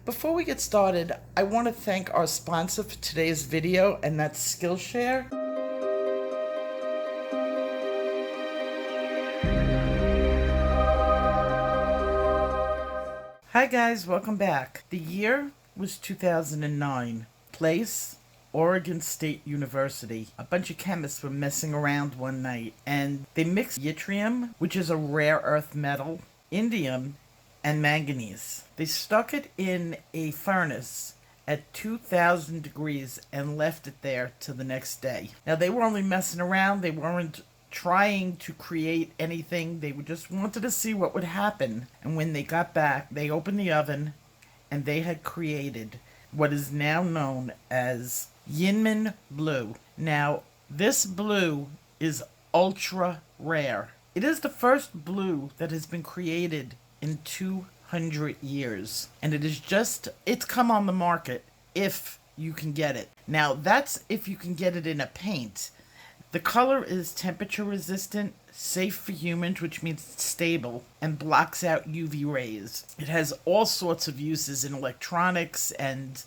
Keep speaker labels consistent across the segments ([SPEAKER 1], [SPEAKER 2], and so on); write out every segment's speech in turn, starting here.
[SPEAKER 1] Before we get started, I want to thank our sponsor for today's video, and that's Skillshare. Hi guys, welcome back. The year was 2009. Place, Oregon State University. A bunch of chemists were messing around one night and they mixed yttrium, which is a rare earth metal, indium, and manganese. They stuck it in a furnace at 2,000 degrees and left it there till the next day. Now they were only messing around, they weren't trying to create anything, they just wanted to see what would happen. And when they got back, they opened the oven and they had created what is now known as YinMin blue. Now this blue is ultra rare. It is the first blue that has been created in 200 years. And it's come on the market if you can get it. Now that's if you can get it in a paint. The color is temperature resistant, safe for humans, which means it's stable, and blocks out UV rays. It has all sorts of uses in electronics, and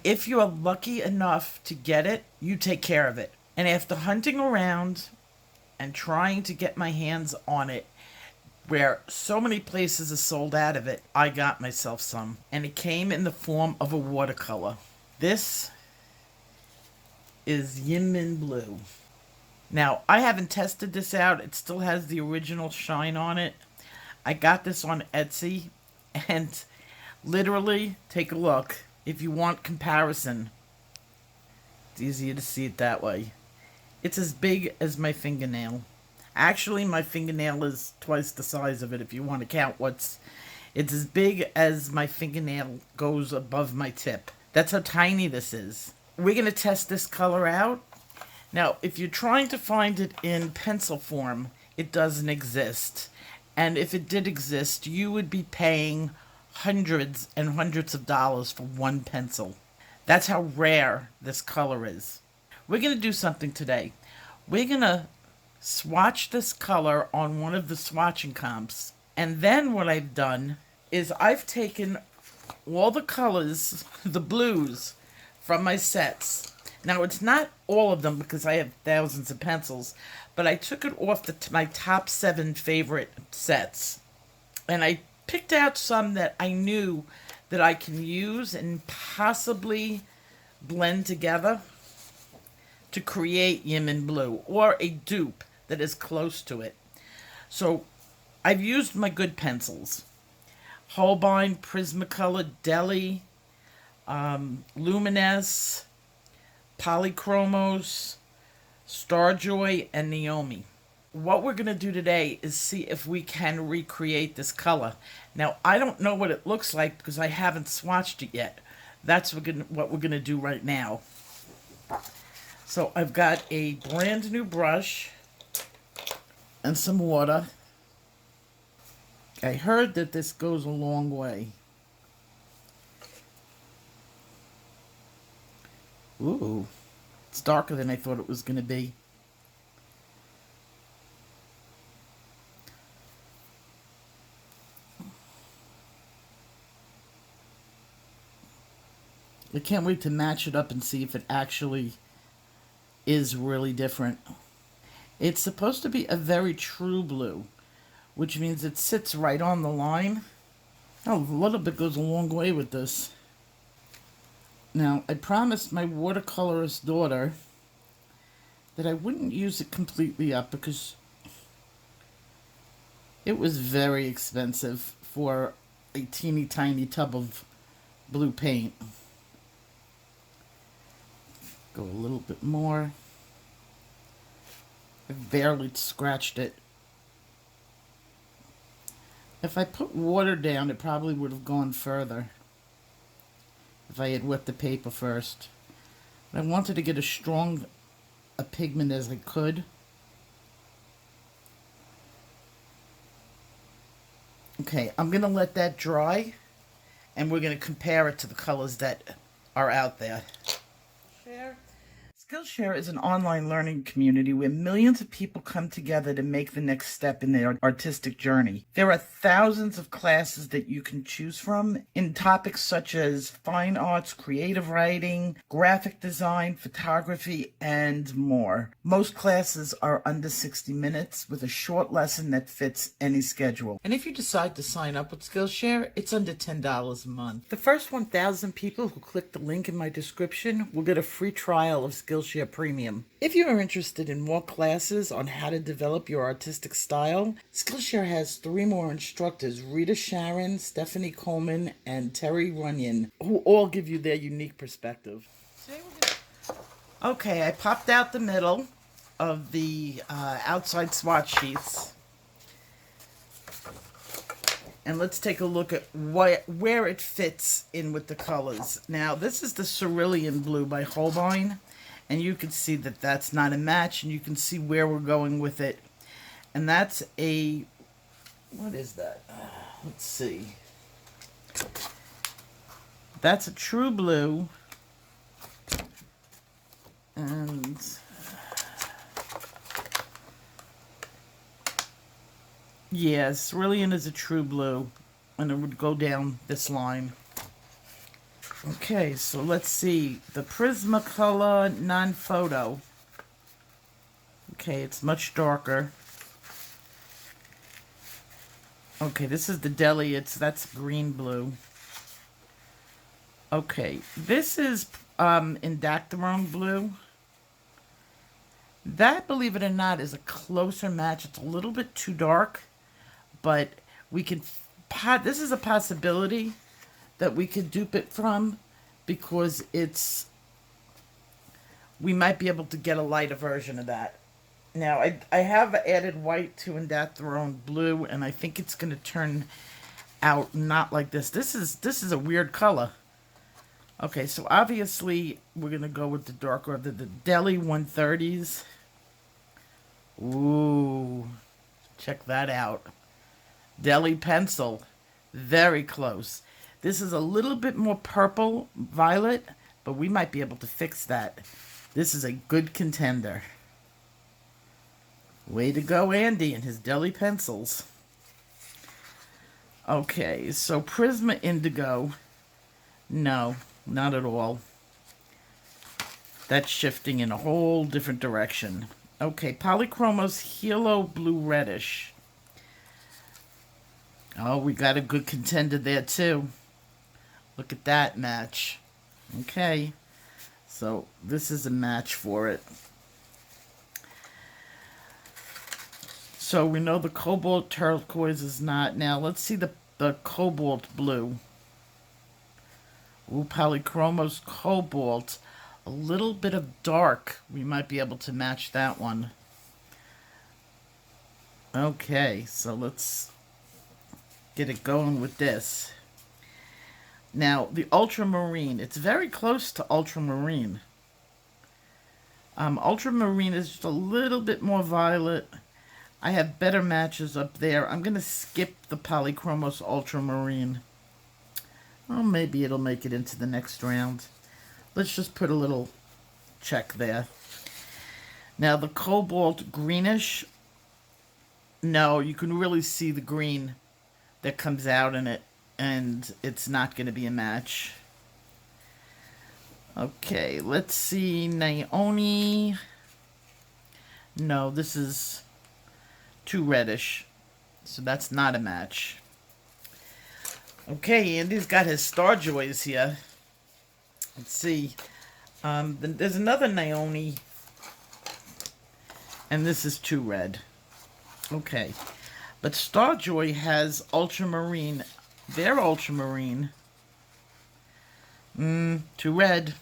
[SPEAKER 1] if you are lucky enough to get it, you take care of it. And after hunting around and trying to get my hands on it, where so many places are sold out of it, I got myself some. And it came in the form of a watercolor. This is YinMin blue. Now, I haven't tested this out. It still has the original shine on it. I got this on Etsy, and literally, take a look. If you want comparison, it's easier to see it that way. It's as big as my fingernail. Actually, my fingernail is twice the size of it if you want to count it's as big as my fingernail goes above my tip. That's how tiny this is. We're going to test this color out. Now, if you're trying to find it in pencil form, it doesn't exist. And if it did exist, you would be paying hundreds and hundreds of dollars for one pencil. That's how rare this color is. We're going to do something today. We're going to swatch this color on one of the swatching comps. And then what I've done is I've taken all the colors, the blues, from my sets. Now, it's not all of them because I have thousands of pencils, but I took it off my top 7 favorite sets. And I picked out some that I knew that I can use and possibly blend together to create YinMin blue, or a dupe that is close to it. So I've used my good pencils. Holbein, Prismacolor, Deli, Luminous, Polychromos, Starjoy, and Naomi. What we're going to do today is see if we can recreate this color. Now, I don't know what it looks like because I haven't swatched it yet. That's what we're going to do right now. So I've got a brand new brush and some water. I heard that this goes a long way. Ooh, it's darker than I thought it was going to be. I can't wait to match it up and see if it actually is really different. It's supposed to be a very true blue, which means it sits right on the line. Oh, a little bit goes a long way with this. Now, I promised my watercolorist daughter that I wouldn't use it completely up because it was very expensive for a teeny tiny tub of blue paint. Go a little bit more. I barely scratched it. If I put water down, it probably would have gone further if I had wet the paper first. But I wanted to get as strong a pigment as I could. Okay, I'm going to let that dry, and we're going to compare it to the colors that are out there. Share. It's Skillshare is an online learning community where millions of people come together to make the next step in their artistic journey. There are thousands of classes that you can choose from in topics such as fine arts, creative writing, graphic design, photography, and more. Most classes are under 60 minutes with a short lesson that fits any schedule. And if you decide to sign up with Skillshare, it's under $10 a month. The first 1,000 people who click the link in my description will get a free trial of Skillshare Premium. If you are interested in more classes on how to develop your artistic style, Skillshare has 3 more instructors, Rita Sharon, Stephanie Coleman, and Terry Runyon, who all give you their unique perspective. Okay, I popped out the middle of the outside swatch sheets. And let's take a look at where it fits in with the colors. Now, this is the Cerulean Blue by Holbein. And you can see that that's not a match, and you can see where we're going with it. And that's a, what is that? Let's see. That's a true blue. And yes, Cerulean is a true blue. And it would go down this line. Okay, so let's see. The Prismacolor Non-Photo. Okay, it's much darker. Okay, this is the Deli. That's green blue. Okay, this is Indactherone Blue. That, believe it or not, is a closer match. It's a little bit too dark, but we can. This is a possibility that we could dupe it from, because we might be able to get a lighter version of that. Now, I have added white to Indactherone Blue, and I think it's going to turn out not like this. This is a weird color. Okay, so obviously we're going to go with the darker of the Deli 130s. Ooh, check that out. Deli Pencil, very close. This is a little bit more purple, violet, but we might be able to fix that. This is a good contender. Way to go, Andy, and his Deli Pencils. Okay, so Prisma Indigo. No, not at all. That's shifting in a whole different direction. Okay, Polychromos Halo Blue Reddish. Oh, we got a good contender there, too. Look at that match. Okay. So, this is a match for it. So, we know the Cobalt Turquoise is not. Now, let's see the Cobalt Blue. Ooh, Polychromos Cobalt. A little bit of dark. We might be able to match that one. Okay, so let's get it going with this. Now, the Ultramarine. It's very close to Ultramarine. Ultramarine is just a little bit more violet. I have better matches up there. I'm going to skip the Polychromos Ultramarine. Well, maybe it'll make it into the next round. Let's just put a little check there. Now, the Cobalt Greenish. No, you can really see the green that comes out in it, and it's not going to be a match. Okay, let's see. Naomi. No, this is too reddish, so that's not a match. Okay, Andy's got his Starjoys here. Let's see. There's another Naomi, and this is too red. Okay, but Starjoy has Ultramarine. Their Ultramarine. Too red.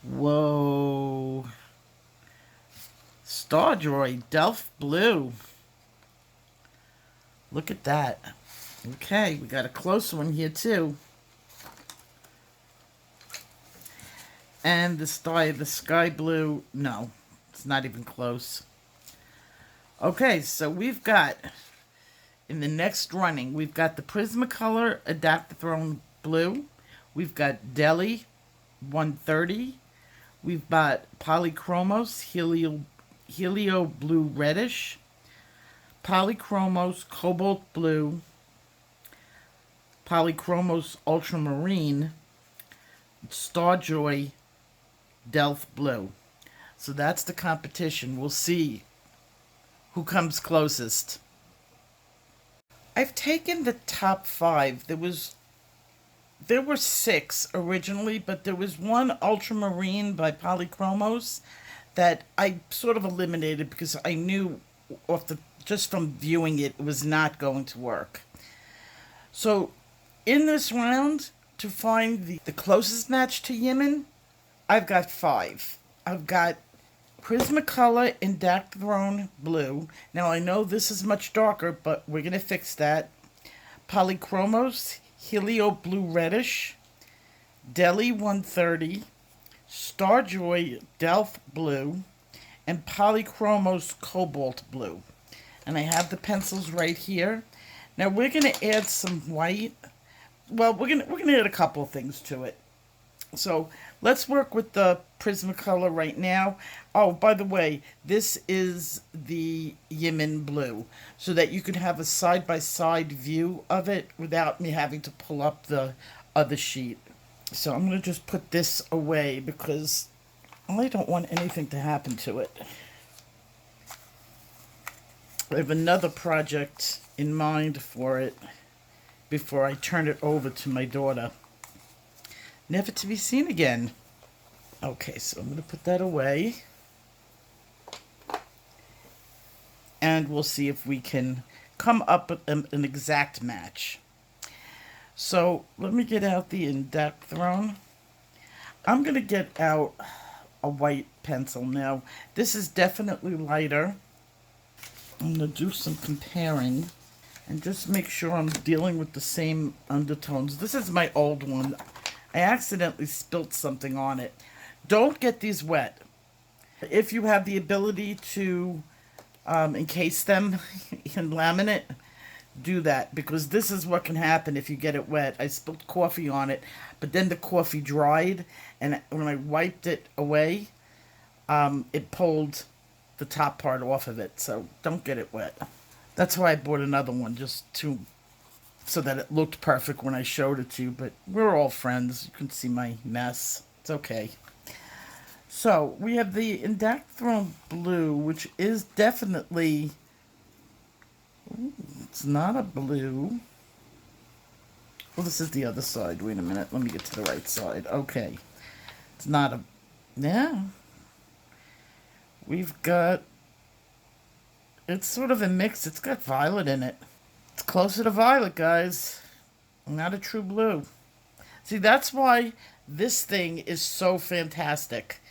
[SPEAKER 1] Whoa. Starjoy, Delft Blue. Look at that. Okay, we got a close one here too. And the sky blue, no, it's not even close. Okay, so we've got, in the next running, we've got the Prismacolor Indactherone Blue. We've got Deli 130. We've got Polychromos, Helio Blue Reddish, Polychromos Cobalt Blue, Polychromos Ultramarine, Starjoy Delft Blue. So that's the competition. We'll see who comes closest. I've taken the top 5. There were 6 originally, but there was one Ultramarine by Polychromos that I sort of eliminated because I knew just from viewing it, it was not going to work. So in this round, to find the closest match to Yimin, I've got 5. I've got Prismacolor Indacthrone Blue. Now I know this is much darker, but we're going to fix that. Polychromos Helio Blue Reddish, Deli 130, Starjoy Delft Blue, and Polychromos Cobalt Blue. And I have the pencils right here. Now we're going to add some white. Well, we're gonna add a couple of things to it. So let's work with the Prismacolor right now. Oh, by the way, this is the Yimin blue, so that you can have a side-by-side view of it without me having to pull up the other sheet. So I'm going to just put this away because I don't want anything to happen to it. I have another project in mind for it before I turn it over to my daughter. Never to be seen again. Okay, so I'm going to put that away. And we'll see if we can come up with an exact match. So let me get out the Indacthrone. I'm going to get out a white pencil now. This is definitely lighter. I'm going to do some comparing and just make sure I'm dealing with the same undertones. This is my old one. I accidentally spilt something on it. Don't get these wet. If you have the ability to encase them in laminate, do that, because this is what can happen if you get it wet. I spilled coffee on it, but then the coffee dried, and when I wiped it away, it pulled the top part off of it. So don't get it wet. That's why I bought another one, just so that it looked perfect when I showed it to you. But we're all friends. You can see my mess. It's okay. So we have the Indacthrone Blue, which is definitely... Ooh, it's not a blue. Well, this is the other side. Wait a minute. Let me get to the right side. Okay. It's not a... Yeah. We've got... It's sort of a mix. It's got violet in it. It's closer to violet, guys. Not a true blue. See, that's why this thing is so fantastic.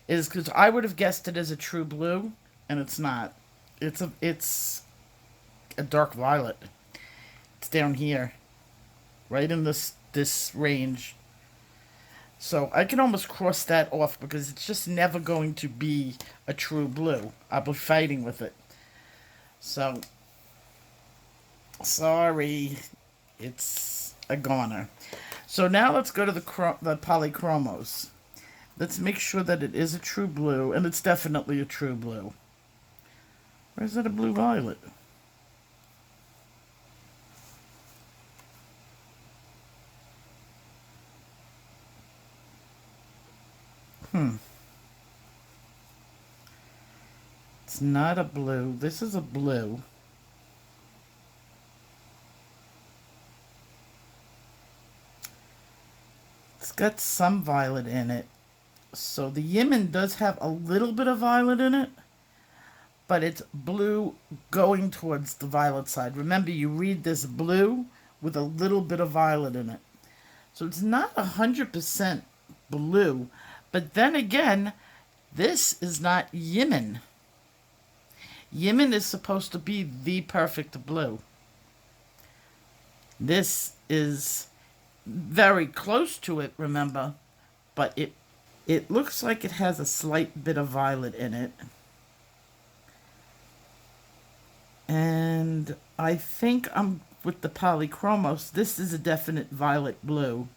[SPEAKER 1] Is because I would have guessed it as a true blue, and it's not. It's a dark violet. It's down here, right in this range. So I can almost cross that off because it's just never going to be a true blue. I'll be fighting with it. So, sorry, it's a goner. So now let's go to the Polychromos. Let's make sure that it is a true blue, and it's definitely a true blue. Or is it a blue violet? It's not a blue. This is a blue. It's got some violet in it. So the Yimin does have a little bit of violet in it, but it's blue going towards the violet side. Remember, you read this blue with a little bit of violet in it. So it's not 100% blue, but then again, this is not Yimin. Yimin is supposed to be the perfect blue. This is very close to it, remember, but it looks like it has a slight bit of violet in it. And I think I'm with the Polychromos. This is a definite violet blue.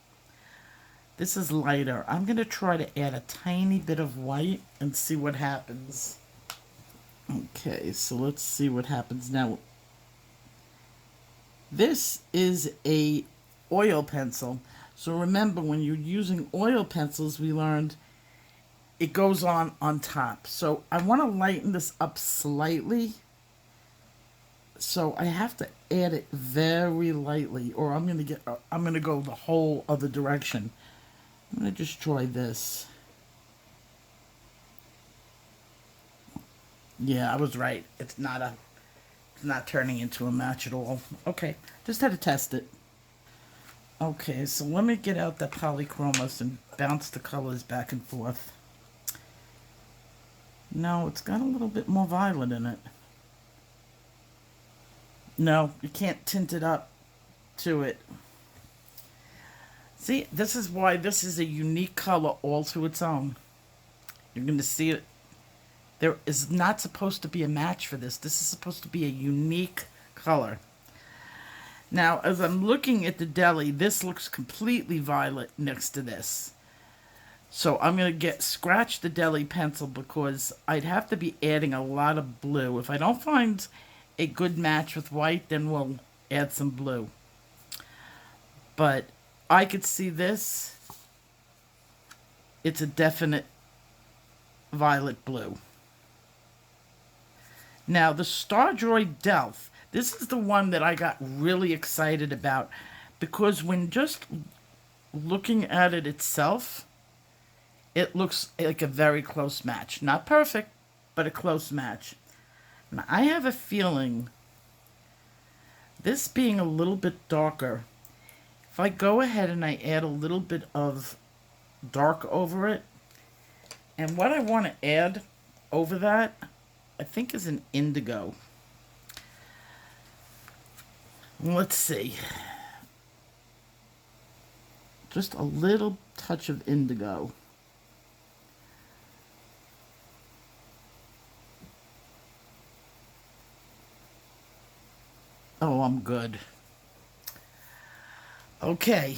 [SPEAKER 1] This is lighter. I'm going to try to add a tiny bit of white and see what happens. Okay, so let's see what happens now. This is a oil pencil. So remember, when you're using oil pencils, we learned it goes on top. So I want to lighten this up slightly. So I have to add it very lightly, or I'm going to go the whole other direction. I'm going to just try this. Yeah, I was right. It's not turning into a match at all. Okay, just had to test it. Okay, so let me get out that Polychromos and bounce the colors back and forth. No, it's got a little bit more violet in it. No, you can't tint it up to it. See, this is why this is a unique color all to its own. You're going to see it. There is not supposed to be a match for this. This is supposed to be a unique color. Now, as I'm looking at the Deli, this looks completely violet next to this. So I'm going to scratch the Deli pencil because I'd have to be adding a lot of blue. If I don't find a good match with white, then we'll add some blue. But I could see this. It's a definite violet blue. Now, the Stardroid Delph. This is the one that I got really excited about because when just looking at it itself, it looks like a very close match. Not perfect, but a close match. Now, I have a feeling this being a little bit darker, if I go ahead and I add a little bit of dark over it, and what I want to add over that, I think is an indigo. Let's see. Just a little touch of indigo. Oh, I'm good. Okay.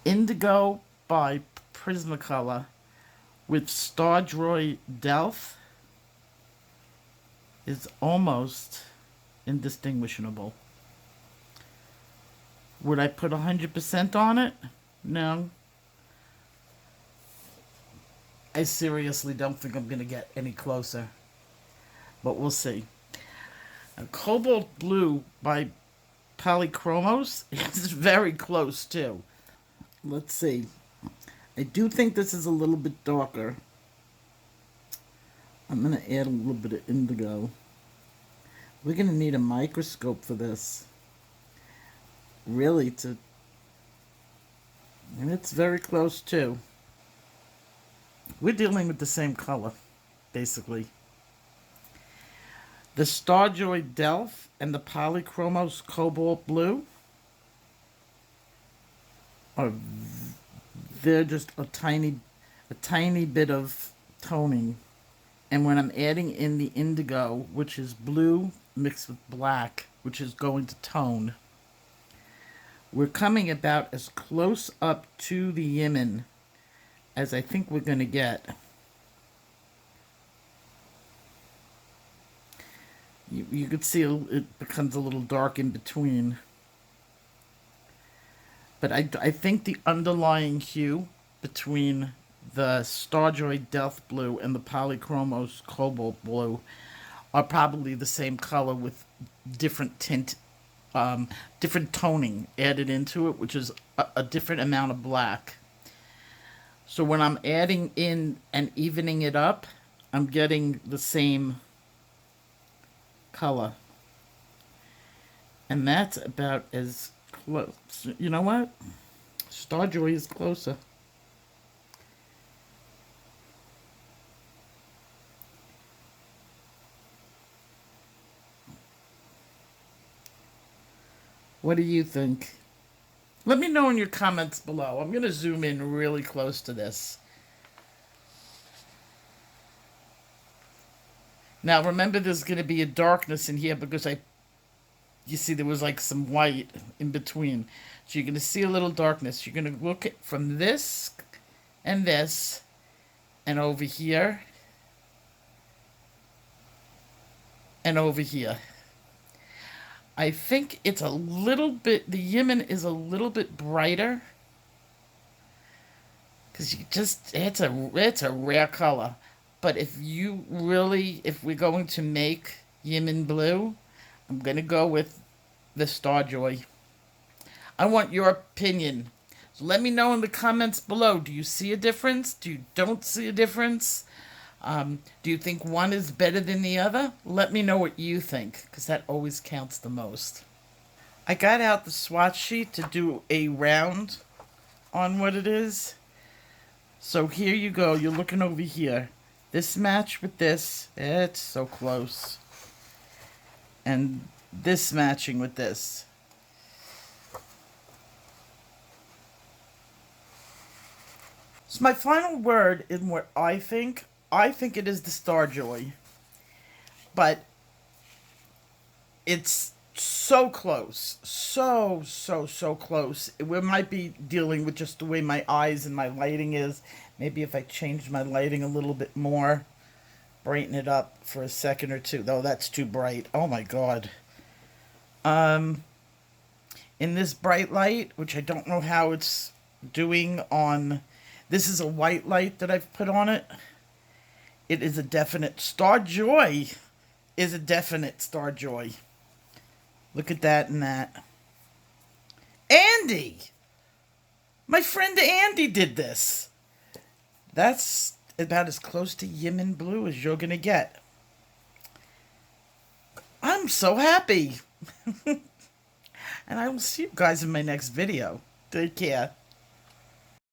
[SPEAKER 1] Indigo by Prismacolor with Stardroid Delph is almost indistinguishable. Would I put 100% on it? No. I seriously don't think I'm going to get any closer. But we'll see. Cobalt Blue by Polychromos is very close too. Let's see. I do think this is a little bit darker. I'm going to add a little bit of indigo. We're going to need a microscope for this. Really, and it's very close too. We're dealing with the same color, basically. The Stardroid Delph and the Polychromos Cobalt Blue they're just a tiny bit of toning. And when I'm adding in the indigo, which is blue mixed with black, which is going to tone, we're coming about as close up to the Yimin as I think we're going to get. You could see it becomes a little dark in between. But I think the underlying hue between the Stardroid Delph Blue and the Polychromos Cobalt Blue are probably the same color with different different toning added into it, which is a different amount of black. So when I'm adding in and evening it up, I'm getting the same color. And that's about as close. You know what? Starjoy is closer. What do you think? Let me know in your comments below. I'm going to zoom in really close to this. Now remember, there's going to be a darkness in here because I you see there was like some white in between. So you're going to see a little darkness. You're going to look at from this and this and over here and over here. I think it's a little bit, the Yimin is a little bit brighter. Because you just, it's a rare color. But if we're going to make Yimin blue, I'm going to go with the Starjoy. I want your opinion. So let me know in the comments below. Do you see a difference? Do you don't see a difference? Do you think one is better than the other? Let me know what you think, because that always counts the most. I got out the swatch sheet to do a round on what it is. So here you go. You're looking over here. This match with this. It's so close. And this matching with this. So my final word in what I think it is the Starjoy. But it's so close. So close. We might be dealing with just the way my eyes and my lighting is. Maybe if I change my lighting a little bit more, brighten it up for a second or two. Though that's too bright. Oh my god. In this bright light, which I don't know how it's doing on... This is a white light that I've put on it. It is a definite Starjoy. Is a definite Starjoy. Look at that and that. Andy! My friend Andy did this. That's about as close to Yimin blue as you're going to get. I'm so happy. And I will see you guys in my next video. Take care.